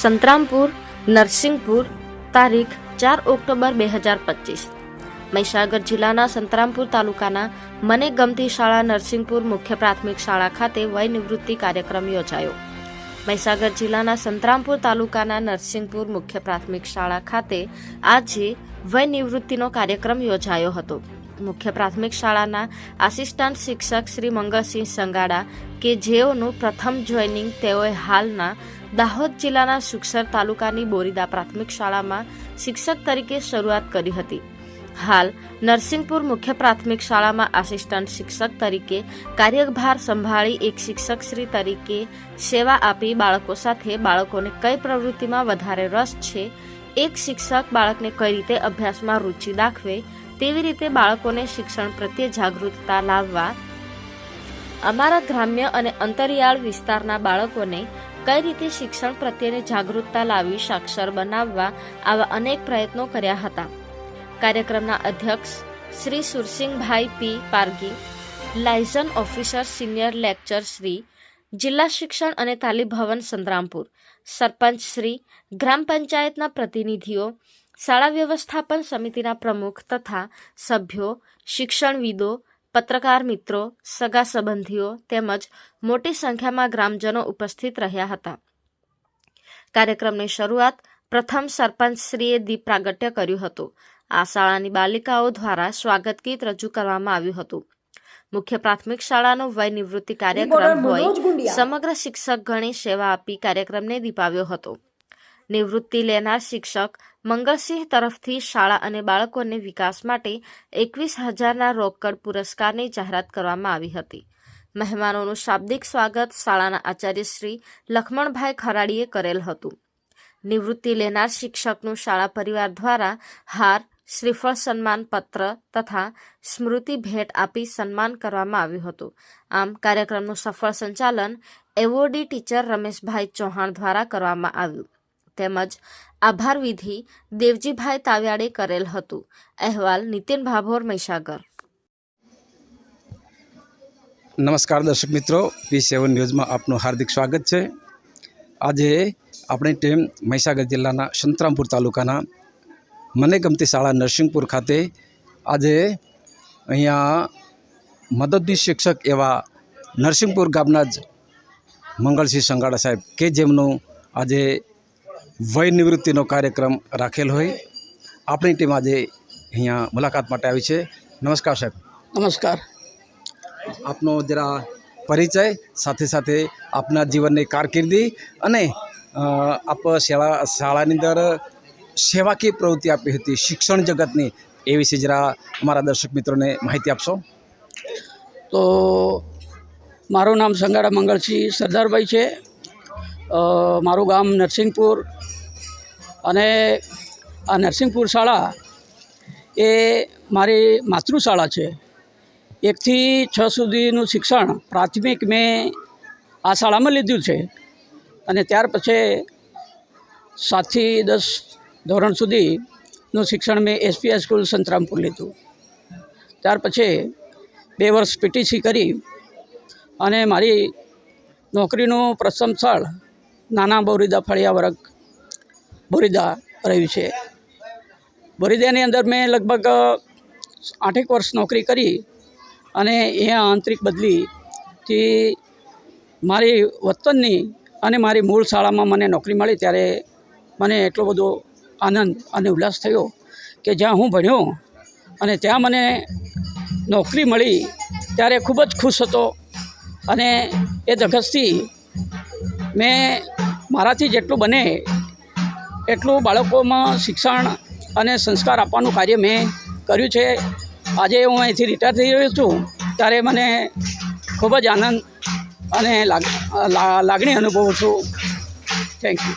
સંતરામપુર નરસિંગપુર તારીખ 4 ઓક્ટોબર 2025। મહીસાગર જિલ્લાના સંતરામપુર તાલુકાના મને ગમતી શાળા નરસિંગપુર મુખ્ય પ્રાથમિક શાળા ખાતે વય નિવૃત્તિ કાર્યક્રમ યોજાયો। મહીસાગર જિલ્લાના સંતરામપુર તાલુકાના નરસિંગપુર મુખ્ય પ્રાથમિક શાળા ખાતે આજે વય નિવૃત્તિનો કાર્યક્રમ યોજાયો હતો। મુખ્ય પ્રાથમિક શાળાના આસિસ્ટન્ટ શિક્ષક શ્રી મંગળસિંહ સંગાડા કે જેઓનું પ્રથમ જોઈનિંગ તેઓએ હાલના દાહોદ જિલ્લાના સુખસર તાલુકાની બોરીદા પ્રાથમિક શાળામાં શિક્ષક તરીકે શરૂઆત કરી હતી। હાલ નરસિંગપુર મુખ્ય પ્રાથમિક શાળામાં આસિસ્ટન્ટ શિક્ષક તરીકે કાર્યભાર સંભાળી એક શિક્ષક શ્રી તરીકે સેવા આપી બાળકો સાથે બાળકોને કઈ પ્રવૃત્તિમાં વધારે રસ છે, એક શિક્ષક બાળકને કઈ રીતે અભ્યાસમાં રુચિ દાખવે તેવી રીતે બાળકોને શિક્ષણ પ્રત્યે જાગૃતતા લાવવા, અમારા ગ્રામ્ય અને અંતરિયાળ વિસ્તારના બાળકોને કઈ રીતે શિક્ષણ પ્રત્યેની જાગૃતતા લાવી સાક્ષર બનાવવા આવા અનેક પ્રયત્નો કર્યા હતા। કાર્યક્રમના અધ્યક્ષ Shri Sursinhbhai P Pargi, liaison officer senior lecture Shri, જિલ્લા શિક્ષણ અને તાલીમ ભવન સંતરામપુર, સરપંચ શ્રી, ગ્રામ પંચાયતના પ્રતિનિધિઓ, શાળા વ્યવસ્થાપન સમિતિના પ્રમુખ તથા સભ્યો, શિક્ષણવિદો, પત્રકાર મિત્રો, સગા સંબંધીઓ તેમજ મોટી સંખ્યામાં ગ્રામજનો ઉપસ્થિત રહ્યા હતા। કાર્યક્રમની શરૂઆત પ્રથમ સરપંચશ્રીએ દીપ પ્રાગટ્ય કર્યું હતું। આ શાળાની બાલિકાઓ દ્વારા સ્વાગત ગીત રજૂ કરવામાં આવ્યું હતું। મુખ્ય પ્રાથમિક શાળાનો વય નિવૃત્તિ કાર્યક્રમ હોય સમગ્ર શિક્ષક ગણે સેવા આપી કાર્યક્રમને દીપાવ્યો હતો। નિવૃત્તિ લેનાર શિક્ષક મંગળસિંહ તરફથી શાળા અને બાળકોને વિકાસ માટે 21,000ના રોકડ પુરસ્કારની જાહેરાત કરવામાં આવી હતી। મહેમાનોનું શાબ્દિક સ્વાગત શાળાના આચાર્ય શ્રી લખમણભાઈ ખરાડીએ કરેલ હતું। નિવૃત્તિ લેનાર શિક્ષકનું શાળા પરિવાર દ્વારા હાર, શ્રીફળ સન્માન પત્ર તથા સ્મૃતિ ભેટ આપી સન્માન કરવામાં આવ્યું હતું। આમ કાર્યક્રમનું સફળ સંચાલન એવોર્ડી ટીચર રમેશભાઈ ચૌહાણ દ્વારા કરવામાં આવ્યું તેમજ આભાર વિધિ દેવજીભાઈ તાવ્યાડે કરેલ હતું। અહેવાલ નીતિન ભાભોર, મહીસાગર। નમસ્કાર દર્શક મિત્રો, P7 ન્યૂઝમાં આપનું હાર્દિક સ્વાગત છે। આજે આપણી ટીમ મહીસાગર જિલ્લાના સંતરામપુર તાલુકાના મને ગમતી શાળા નરસિંગપુર ખાતે આજે અહીંયા મદદનીશ શિક્ષક એવા નરસિંગપુર ગામના જ મંગળસિંહ સંગાડા સાહેબ કે જેમનું આજે વય નિવૃત્તિનો કાર્યક્રમ રાખેલ હોય આપણી ટીમ આજે અહીંયા મુલાકાત માટે આવી છે। નમસ્કાર સાહેબ। નમસ્કાર। આપનો જરા પરિચય, સાથે સાથે આપના જીવનની કારકિર્દી અને આપ શાળાની અંદર સેવાકીય પ્રવૃત્તિ આપી હતી શિક્ષણ જગતની એ વિશે જરા અમારા દર્શક મિત્રોને માહિતી આપશો? તો મારું નામ સંગાડા મંગળસિંહ સરદારભાઈ છે। મારું ગામ નરસિંગપુર અને આ નરસિંગપુર શાળા એ મારી માતૃશાળા છે। 1 થી 6 સુધીનું શિક્ષણ પ્રાથમિક મેં આ શાળામાં લીધું છે અને ત્યાર પછી 7 થી 10 ધોરણ સુધીનું શિક્ષણ મેં SPI સ્કૂલ સંતરામપુર લીધું। ત્યાર પછી 2 વર્ષ PTC કરી અને મારી નોકરીનું પ્રથમ સ્થળ નાના બોરીદા ફળિયા વર્ગ બોરીદા રહ્યું છે। બોરીદાની અંદર મેં લગભગ 8 વર્ષ નોકરી કરી અને અહીંયા આંતરિક બદલીથી મારી વતનની અને મારી મૂળ શાળામાં મને નોકરી મળી ત્યારે મને એટલો બધો આનંદ અને ઉલ્લાસ થયો કે જ્યાં હું ભણ્યો અને ત્યાં મને નોકરી મળી ત્યારે ખૂબ જ ખુશ હતો અને એ ધગશથી મેં મારાથી જેટલું બને એટલું બાળકોમાં શિક્ષણ અને સંસ્કાર આપવાનું કાર્ય મેં કર્યું છે। આજે હું અહીંથી રિટાયર થઈ રહ્યો છું ત્યારે મને ખૂબ જ આનંદ અને લાગણી અનુભવું છું। Thank you.